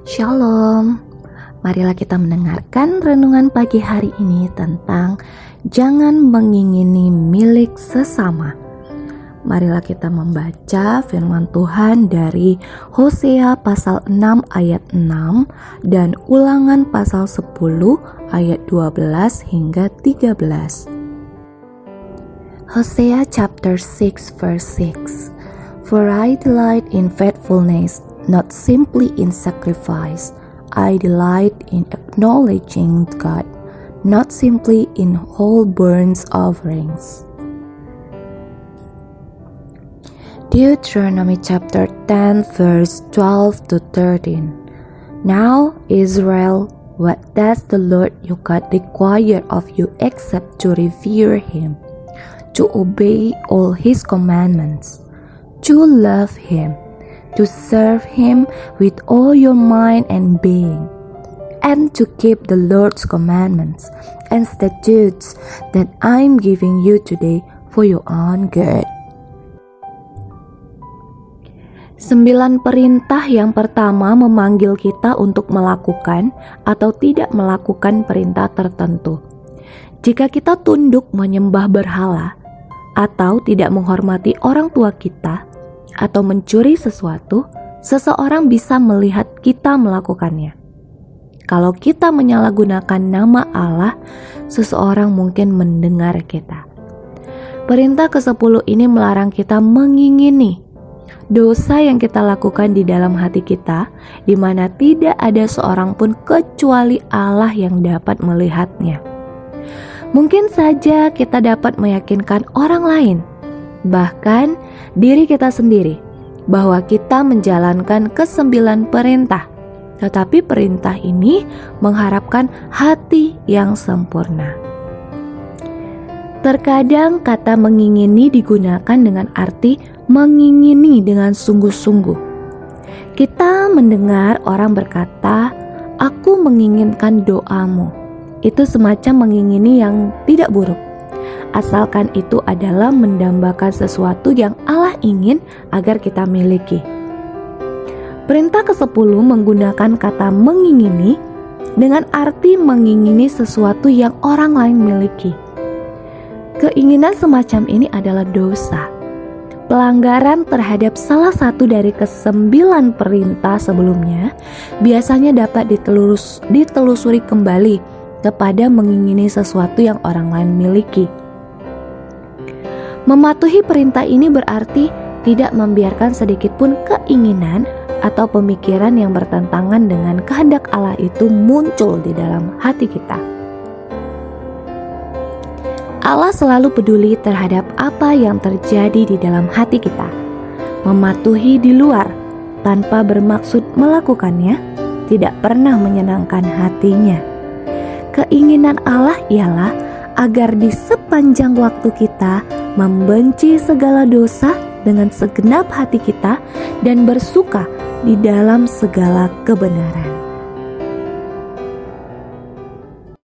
Shalom, marilah kita mendengarkan renungan pagi hari ini tentang jangan mengingini milik sesama. Marilah kita membaca firman Tuhan dari Hosea pasal 6 ayat 6 dan Ulangan pasal 10 ayat 12 hingga 13. Hosea chapter 6 verse 6. For I delight in faithfulness, not simply in sacrifice. I delight in acknowledging God, not simply in whole burnt offerings. Deuteronomy chapter 10 verse 12 to 13. Now Israel, what does the Lord your God require of you except to revere him, to obey all his commandments, to love him, to serve him with all your mind and being, and to keep the Lord's commandments and statutes that I'm giving you today for your own good. 9 perintah yang pertama memanggil kita untuk melakukan atau tidak melakukan perintah tertentu. Jika kita tunduk menyembah berhala, atau tidak menghormati orang tua kita, atau mencuri sesuatu, seseorang bisa melihat kita melakukannya. Kalau kita menyalahgunakan nama Allah, seseorang mungkin mendengar kita. Perintah ke-10 ini melarang kita mengingini dosa yang kita lakukan di dalam hati kita, di mana tidak ada seorang pun kecuali Allah yang dapat melihatnya. Mungkin saja kita dapat meyakinkan orang lain, bahkan diri kita sendiri, bahwa kita menjalankan ke-9 perintah. Tetapi perintah ini mengharapkan hati yang sempurna. Terkadang kata mengingini digunakan dengan arti mengingini dengan sungguh-sungguh. Kita mendengar orang berkata, "Aku menginginkan doamu." Itu semacam mengingini yang tidak buruk, asalkan itu adalah mendambakan sesuatu yang Allah ingin agar kita miliki. Perintah ke-10 menggunakan kata mengingini dengan arti mengingini sesuatu yang orang lain miliki. Keinginan semacam ini adalah dosa. Pelanggaran terhadap salah satu dari ke-9 perintah sebelumnya biasanya dapat ditelusuri kembali kepada mengingini sesuatu yang orang lain miliki. Mematuhi perintah ini berarti tidak membiarkan sedikit pun keinginan atau pemikiran yang bertentangan dengan kehendak Allah itu muncul di dalam hati kita. Allah selalu peduli terhadap apa yang terjadi di dalam hati kita. Mematuhi di luar tanpa bermaksud melakukannya tidak pernah menyenangkan hatinya. Keinginan Allah ialah agar di sepanjang waktu kita membenci segala dosa dengan segenap hati kita dan bersuka di dalam segala kebenaran.